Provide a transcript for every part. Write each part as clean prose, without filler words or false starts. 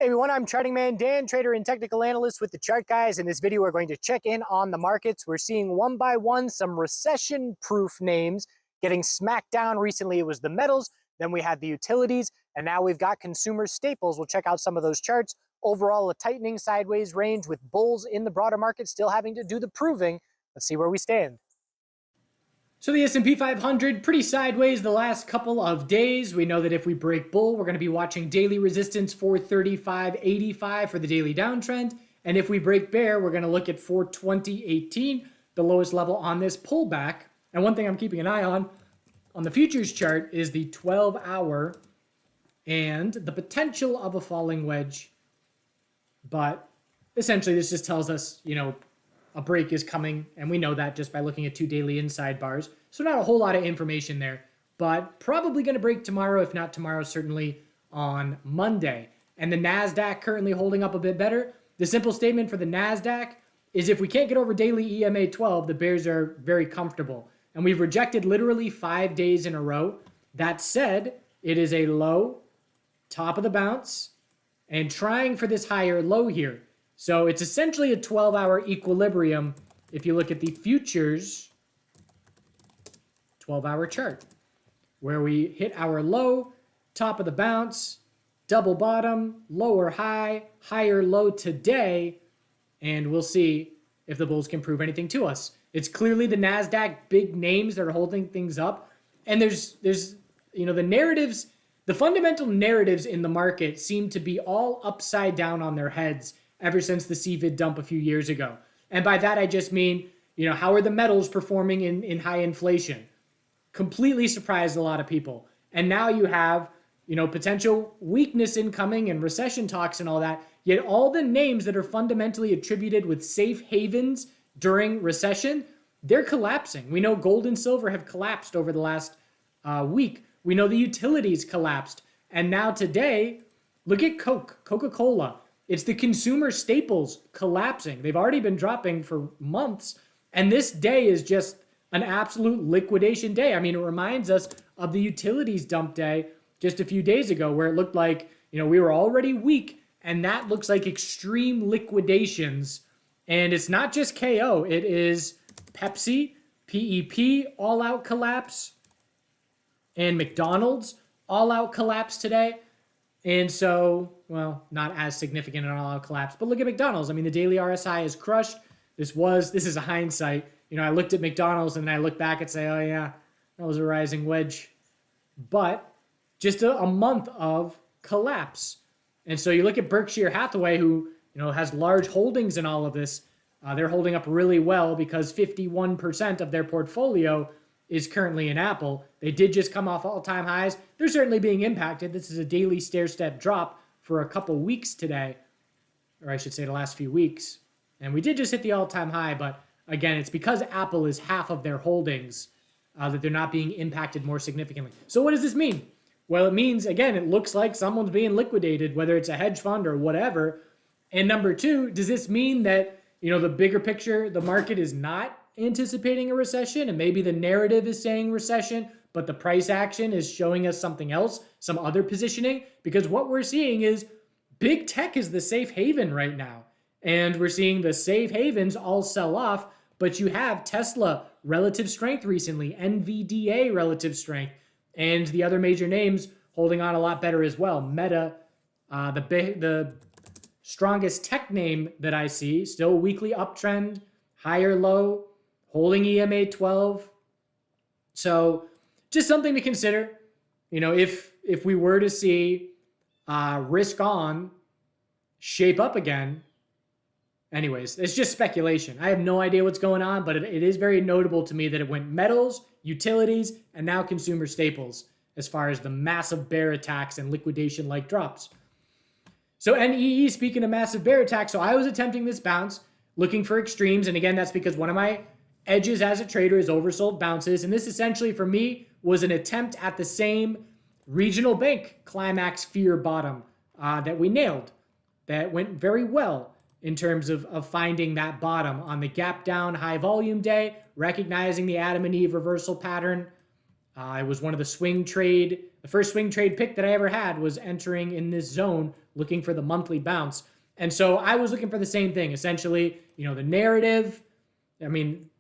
Hey everyone, I'm Charting Man Dan, trader and technical analyst with the Chart Guys. In this video, we're going to check in on the markets. We're seeing one by one some recession-proof names getting smacked down. Recently, it was the metals, then we had the utilities, and now we've got consumer staples. We'll check out some of those charts. Overall, a tightening sideways range with bulls in the broader market still having to do the proving. Let's see where we stand. So the S&P 500 pretty sideways the last couple of days. We know that if we break bull, we're going to be watching daily resistance 435.85 for the daily downtrend. And if we break bear, we're going to look at 420.18, the lowest level on this pullback. And one thing I'm keeping an eye on the futures chart is the 12-hour and the potential of a falling wedge. But essentially, this just tells us, a break is coming, and we know that just by looking at two daily inside bars. So not a whole lot of information there, but probably going to break tomorrow, if not tomorrow, certainly on Monday. And the NASDAQ currently holding up a bit better. The simple statement for the NASDAQ is if we can't get over daily EMA 12, the bears are very comfortable. And we've rejected literally 5 days in a row. That said, it is a low, top of the bounce, and trying for this higher low here. So it's essentially a 12-hour equilibrium if you look at the futures 12-hour chart, where we hit our low, top of the bounce, double bottom, lower high, higher low today, and we'll see if the bulls can prove anything to us. It's clearly the NASDAQ big names that are holding things up, and there's the narratives, the fundamental narratives in the market seem to be all upside down on their heads ever since the CVID dump a few years ago. And by that, I just mean, how are the metals performing in high inflation? Completely surprised a lot of people. And now you have, potential weakness incoming and recession talks and all that. Yet all the names that are fundamentally attributed with safe havens during recession, they're collapsing. We know gold and silver have collapsed over the last week. We know the utilities collapsed. And now today, look at Coca-Cola. It's the consumer staples collapsing. They've already been dropping for months. And this day is just an absolute liquidation day. I mean, it reminds us of the utilities dump day just a few days ago where it looked like, we were already weak. And that looks like extreme liquidations. And it's not just KO. It is Pepsi, PEP, all-out collapse. And McDonald's, all-out collapse today. And so, well, not as significant an all-out collapse. But look at McDonald's. I mean, the daily RSI is crushed. This is a hindsight. I looked at McDonald's and then I look back and say, oh yeah, that was a rising wedge. But just a month of collapse. And so you look at Berkshire Hathaway, who, has large holdings in all of this. They're holding up really well because 51% of their portfolio is currently in Apple. They did just come off all-time highs. They're certainly being impacted. This is a daily stair-step drop for a couple weeks today, or I should say the last few weeks. And we did just hit the all-time high, but again, it's because Apple is half of their holdings that they're not being impacted more significantly. So what does this mean? Well, it means, again, it looks like someone's being liquidated, whether it's a hedge fund or whatever. And number two, does this mean that, the bigger picture, the market is not anticipating a recession, and maybe the narrative is saying recession, but the price action is showing us something else, some other positioning? Because what we're seeing is big tech is the safe haven right now. And we're seeing the safe havens all sell off, but you have Tesla relative strength recently, NVDA relative strength, and the other major names holding on a lot better as well. Meta, the strongest tech name that I see, still weekly uptrend, higher low, holding EMA 12. So just something to consider. If we were to see risk on shape up again. Anyways, it's just speculation. I have no idea what's going on, but it is very notable to me that it went metals, utilities, and now consumer staples as far as the massive bear attacks and liquidation-like drops. So NEE, speaking of massive bear attacks, so I was attempting this bounce, looking for extremes, and again, that's because one of my edges as a trader is oversold bounces, and this essentially for me was an attempt at the same regional bank climax fear bottom that we nailed. That went very well in terms of finding that bottom on the gap down high volume day, recognizing the Adam and Eve reversal pattern. It was one of the swing trade the first swing trade pick that I ever had was entering in this zone looking for the monthly bounce. And so I was looking for the same thing. Essentially, the narrative,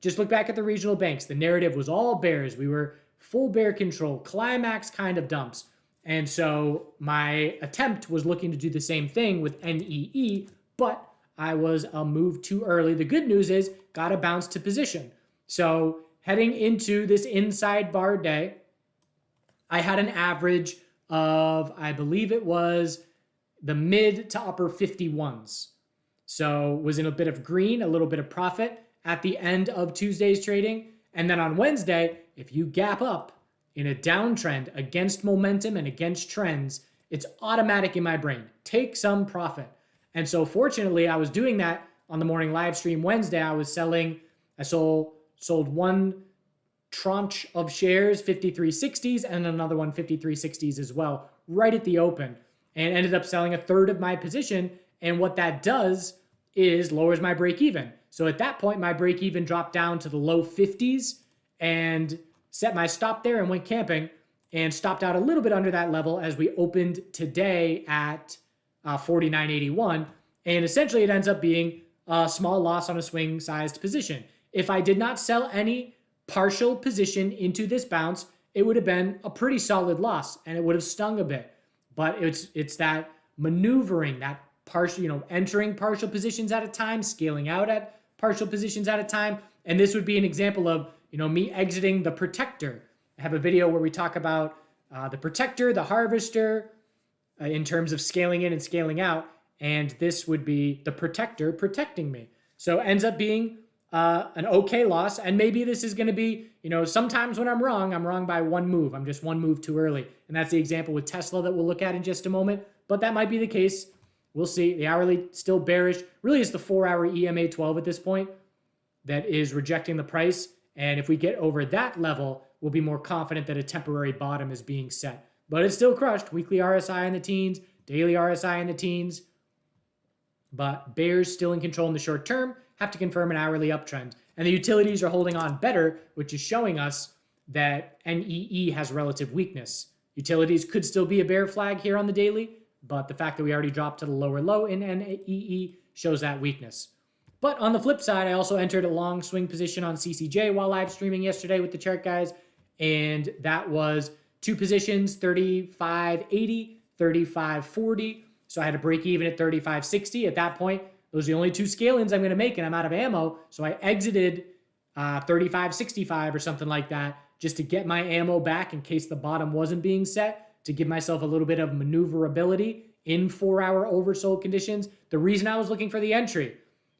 just look back at the regional banks. The narrative was all bears. We were full bear control, climax kind of dumps. And so my attempt was looking to do the same thing with NEE, but I was a move too early. The good news is got a bounce to position. So heading into this inside bar day, I had an average of, I believe it was the mid to upper 51s. So was in a bit of green, a little bit of profit at the end of Tuesday's trading. And then on Wednesday, if you gap up in a downtrend against momentum and against trends, it's automatic in my brain. Take some profit. And so fortunately, I was doing that on the morning live stream Wednesday. I sold one tranche of shares, 5360s, and another one 5360s as well, right at the open, and ended up selling a third of my position. And what that does is lowers my break even. So at that point, my break even dropped down to the low 50s and set my stop there and went camping and stopped out a little bit under that level as we opened today at 49.81. And essentially it ends up being a small loss on a swing sized position. If I did not sell any partial position into this bounce, it would have been a pretty solid loss and it would have stung a bit. But it's that maneuvering, that partial, entering partial positions at a time, scaling out at partial positions at a time. And this would be an example of, me exiting the protector. I have a video where we talk about the protector, the harvester, in terms of scaling in and scaling out. And this would be the protector protecting me. So it ends up being an okay loss. And maybe this is going to be, sometimes when I'm wrong by one move. I'm just one move too early. And that's the example with Tesla that we'll look at in just a moment. But that might be the case. We'll see. The hourly still bearish. Really, it's the 4-hour EMA 12 at this point that is rejecting the price. And if we get over that level, we'll be more confident that a temporary bottom is being set. But it's still crushed. Weekly RSI in the teens, daily RSI in the teens. But bears still in control in the short term, have to confirm an hourly uptrend. And the utilities are holding on better, which is showing us that NEE has relative weakness. Utilities could still be a bear flag here on the daily, but the fact that we already dropped to the lower low in NEE shows that weakness. But on the flip side, I also entered a long swing position on CCJ while live streaming yesterday with the chart guys. And that was two positions, 35.80, 35.40. So I had to break even at 35.60. At that point, those are the only two scale-ins I'm going to make, and I'm out of ammo. So I exited 35.65 or something like that just to get my ammo back in case the bottom wasn't being set, to give myself a little bit of maneuverability in 4-hour oversold conditions. The reason I was looking for the entry,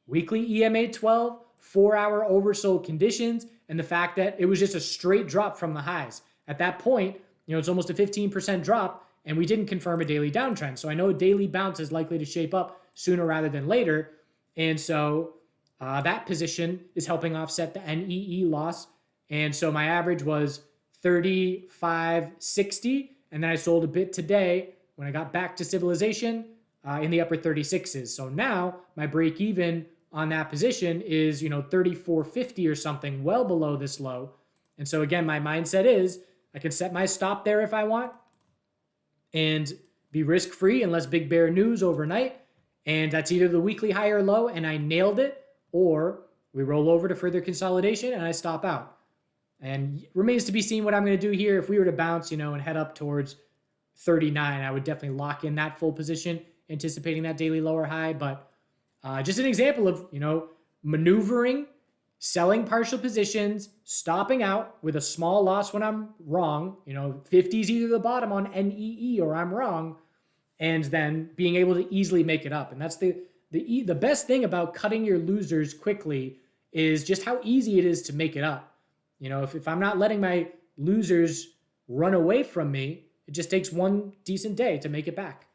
weekly EMA 12, 4-hour oversold conditions, and the fact that it was just a straight drop from the highs. At that point, it's almost a 15% drop, and we didn't confirm a daily downtrend. So I know a daily bounce is likely to shape up sooner rather than later. And so that position is helping offset the NEE loss. And so my average was 35.60. And then I sold a bit today when I got back to civilization in the upper 36s. So now my break even on that position is, 34.50 or something, well below this low. And so again, my mindset is I can set my stop there if I want and be risk-free unless big bear news overnight. And that's either the weekly high or low and I nailed it, or we roll over to further consolidation and I stop out. And it remains to be seen what I'm going to do here. If we were to bounce, and head up towards 39, I would definitely lock in that full position, anticipating that daily lower high. But just an example of, maneuvering, selling partial positions, stopping out with a small loss when I'm wrong. 50 is either the bottom on NEE or I'm wrong, and then being able to easily make it up. And that's the best thing about cutting your losers quickly is just how easy it is to make it up. If I'm not letting my losers run away from me, it just takes one decent day to make it back.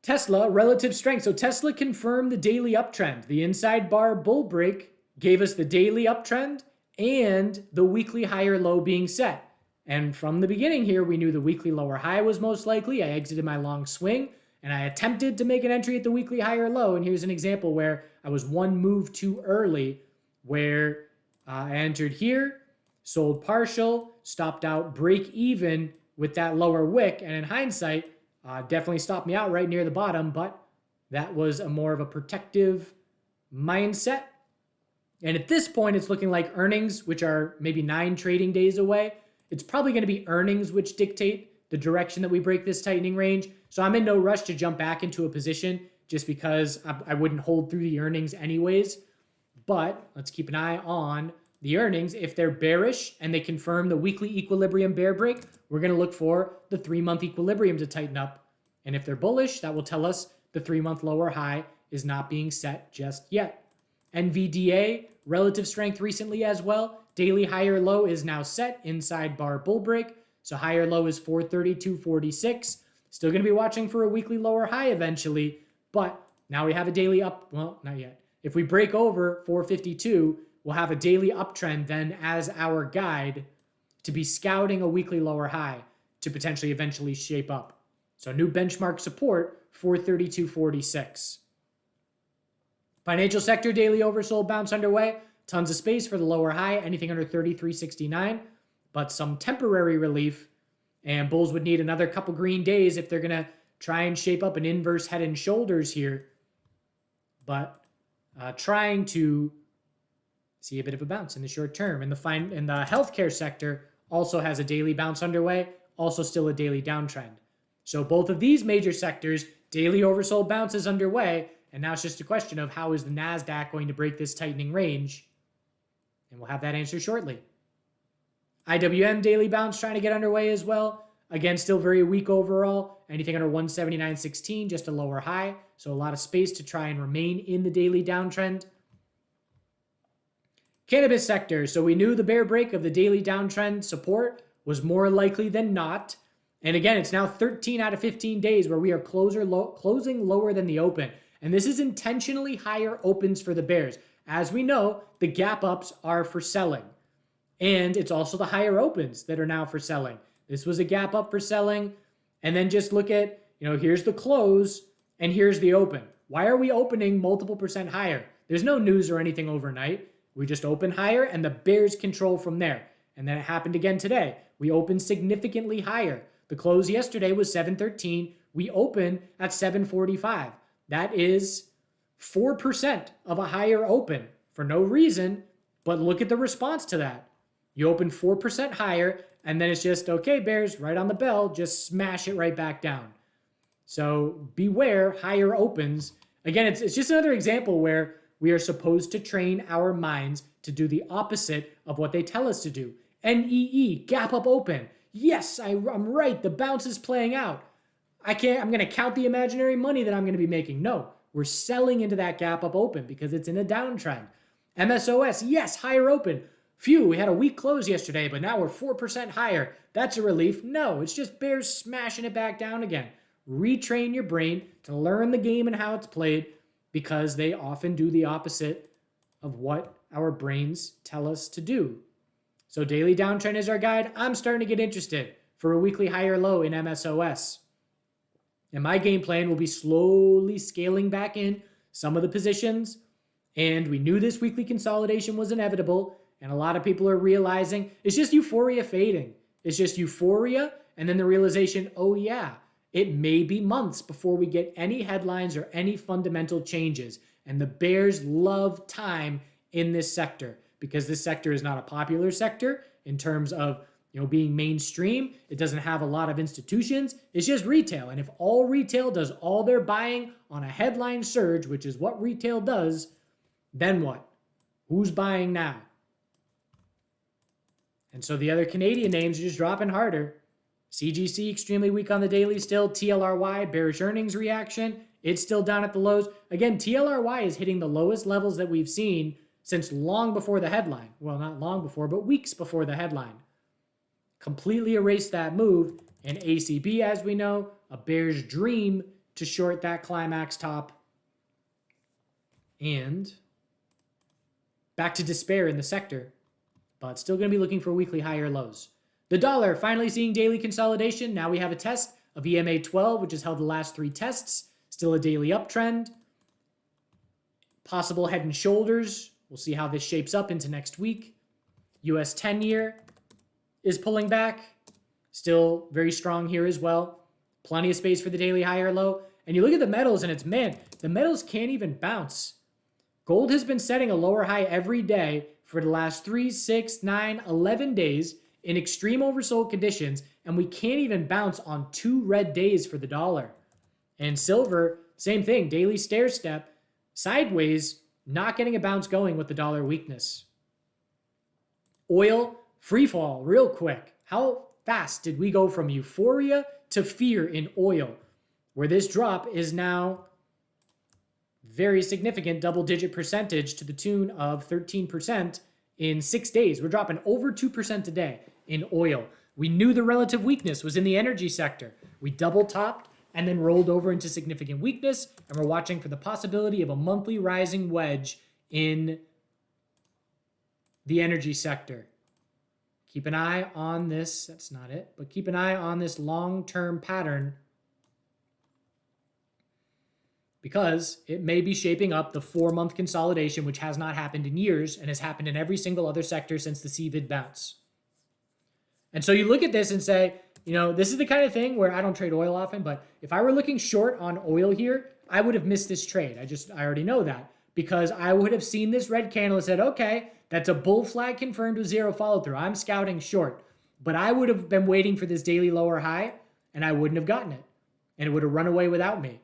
Tesla, relative strength. So Tesla confirmed the daily uptrend. The inside bar bull break gave us the daily uptrend and the weekly higher low being set. And from the beginning here, we knew the weekly lower high was most likely. I exited my long swing and I attempted to make an entry at the weekly higher low. And here's an example where I was one move too early, where I entered here sold partial, stopped out break even with that lower wick, and in hindsight, definitely stopped me out right near the bottom, but that was a more of a protective mindset. And at this point, it's looking like earnings, which are maybe 9 trading days away. It's probably going to be earnings which dictate the direction that we break this tightening range. So I'm in no rush to jump back into a position just because I wouldn't hold through the earnings anyways. But let's keep an eye on the earnings. If they're bearish and they confirm the weekly equilibrium bear break, we're going to look for the 3-month equilibrium to tighten up. And if they're bullish, that will tell us the 3-month lower high is not being set just yet. NVDA, relative strength recently as well. Daily higher low is now set inside bar bull break. So higher low is 432.46. Still going to be watching for a weekly lower high eventually, but now we have a daily up. Well, not yet. If we break over 452, we'll have a daily uptrend then as our guide to be scouting a weekly lower high to potentially eventually shape up. So new benchmark support, 432.46. Financial sector daily oversold bounce underway. Tons of space for the lower high, anything under 33.69, but some temporary relief. And bulls would need another couple green days if they're going to try and shape up an inverse head and shoulders here. But trying to see a bit of a bounce in the short term. And the healthcare sector also has a daily bounce underway, also still a daily downtrend. So both of these major sectors, daily oversold bounce is underway. And now it's just a question of how is the NASDAQ going to break this tightening range? And we'll have that answer shortly. IWM daily bounce trying to get underway as well. Again, still very weak overall. Anything under 179.16, just a lower high. So a lot of space to try and remain in the daily downtrend. Cannabis sector. So we knew the bear break of the daily downtrend support was more likely than not. And again, it's now 13 out of 15 days where we are closing lower than the open. And this is intentionally higher opens for the bears. As we know, the gap ups are for selling. And it's also the higher opens that are now for selling. This was a gap up for selling. And then just look at, here's the close and here's the open. Why are we opening multiple percent higher? There's no news or anything overnight. We just open higher and the bears control from there. And then it happened again today. We opened significantly higher. The close yesterday was 713. We open at 745. That is 4% of a higher open for no reason, but look at the response to that. You open 4% higher, and then it's just, okay, bears, right on the bell, just smash it right back down. So beware higher opens. Again, it's just another example where we are supposed to train our minds to do the opposite of what they tell us to do. NEE, gap up open. Yes, I'm right. The bounce is playing out. I'm going to count the imaginary money that I'm going to be making. No, we're selling into that gap up open because it's in a downtrend. MSOS, yes, higher open. Phew, we had a weak close yesterday, but now we're 4% higher. That's a relief. No, it's just bears smashing it back down again. Retrain your brain to learn the game and how it's played because they often do the opposite of what our brains tell us to do. So daily downtrend is our guide. I'm starting to get interested for a weekly higher low in MSOS. And my game plan will be slowly scaling back in some of the positions. And we knew this weekly consolidation was inevitable. And a lot of people are realizing it's just euphoria fading. It's just euphoria. And then the realization, oh yeah, it may be months before we get any headlines or any fundamental changes. And the bears love time in this sector because this sector is not a popular sector in terms of being mainstream. It doesn't have a lot of institutions. It's just retail. And if all retail does all their buying on a headline surge, which is what retail does, then what? Who's buying now? And so the other Canadian names are just dropping harder. CGC extremely weak on the daily still. TLRY, bearish earnings reaction. It's still down at the lows. Again, TLRY is hitting the lowest levels that we've seen since long before the headline. Well, not long before, but weeks before the headline. Completely erased that move. And ACB, as we know, a bear's dream to short that climax top. And back to despair in the sector, but still going to be looking for weekly higher lows. The dollar finally seeing daily consolidation. Now we have a test of EMA 12, which has held the last 3 tests. Still a daily uptrend. Possible head and shoulders. We'll see how this shapes up into next week. US 10-year is pulling back. Still very strong here as well. Plenty of space for the daily high or low. And you look at the metals and it's, man, the metals can't even bounce. Gold has been setting a lower high every day for the last 3, 6, 9, 11 days in extreme oversold conditions, and we can't even bounce on 2 red days for the dollar. And silver, same thing, daily stair step, sideways, not getting a bounce going with the dollar weakness. Oil, free fall, real quick. How fast did we go from euphoria to fear in oil, where this drop is now very significant double-digit percentage to the tune of 13% in 6 days. We're dropping over 2% a day in oil. We knew the relative weakness was in the energy sector. We double topped and then rolled over into significant weakness, and we're watching for the possibility of a monthly rising wedge in the energy sector. Keep an eye on this. That's not it, but keep an eye on this long-term pattern, because it may be shaping up the 4-month consolidation, which has not happened in years and has happened in every single other sector since the CVID bounce. And so you look at this and say, you know, this is the kind of thing where I don't trade oil often, but if I were looking short on oil here, I would have missed this trade. I already know that, because I would have seen this red candle and said, okay, that's a bull flag confirmed with 0 follow through. I'm scouting short, but I would have been waiting for this daily lower high and I wouldn't have gotten it, and it would have run away without me.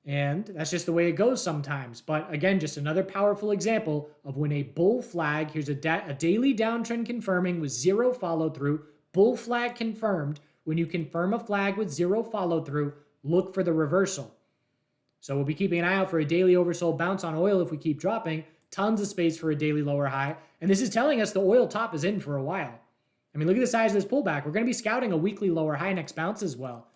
And that's just the way it goes sometimes. But again, just another powerful example of when a bull flag, here's a daily downtrend confirming with 0 follow through, bull flag confirmed. When you confirm a flag with 0 follow through, look for the reversal. So we'll be keeping an eye out for a daily oversold bounce on oil if we keep dropping. Tons of space for a daily lower high. And this is telling us the oil top is in for a while. I mean, look at the size of this pullback. We're going to be scouting a weekly lower high next bounce as well.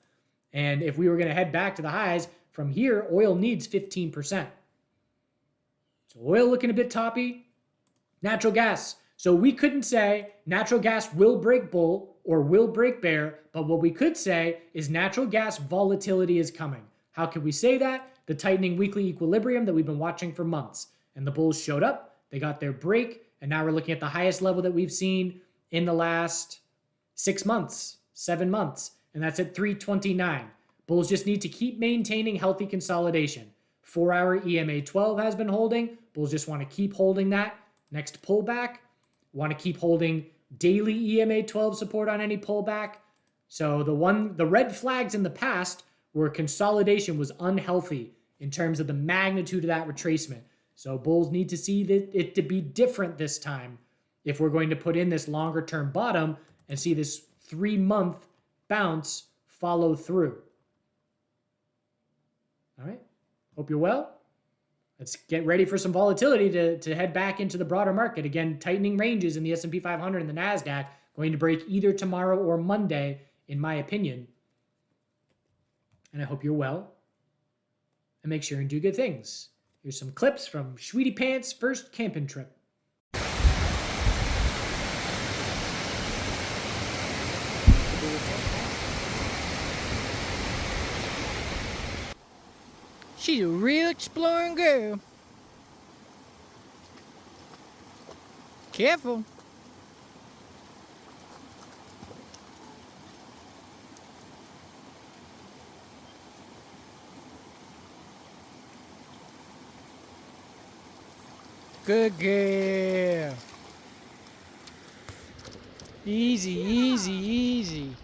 And if we were going to head back to the highs, from here, oil needs 15%. So oil looking a bit toppy. Natural gas. So we couldn't say natural gas will break bull or will break bear, but what we could say is natural gas volatility is coming. How could we say that? The tightening weekly equilibrium that we've been watching for months. And the bulls showed up, they got their break, and now we're looking at the highest level that we've seen in the last 6 months, 7 months, and that's at 329. Bulls just need to keep maintaining healthy consolidation. 4-hour EMA 12 has been holding. Bulls just want to keep holding that. Next pullback, want to keep holding daily EMA 12 support on any pullback. So the red flags in the past where consolidation was unhealthy in terms of the magnitude of that retracement. So bulls need to see it to be different this time if we're going to put in this longer term bottom and see this 3-month bounce follow through. All right. Hope you're well. Let's get ready for some volatility to head back into the broader market. Again, tightening ranges in the S&P 500 and the NASDAQ going to break either tomorrow or Monday, in my opinion. And I hope you're well. And make sure and do good things. Here's some clips from Sweetie Pants' first camping trip. She's a real exploring girl. Careful. Good girl. Easy, easy, easy.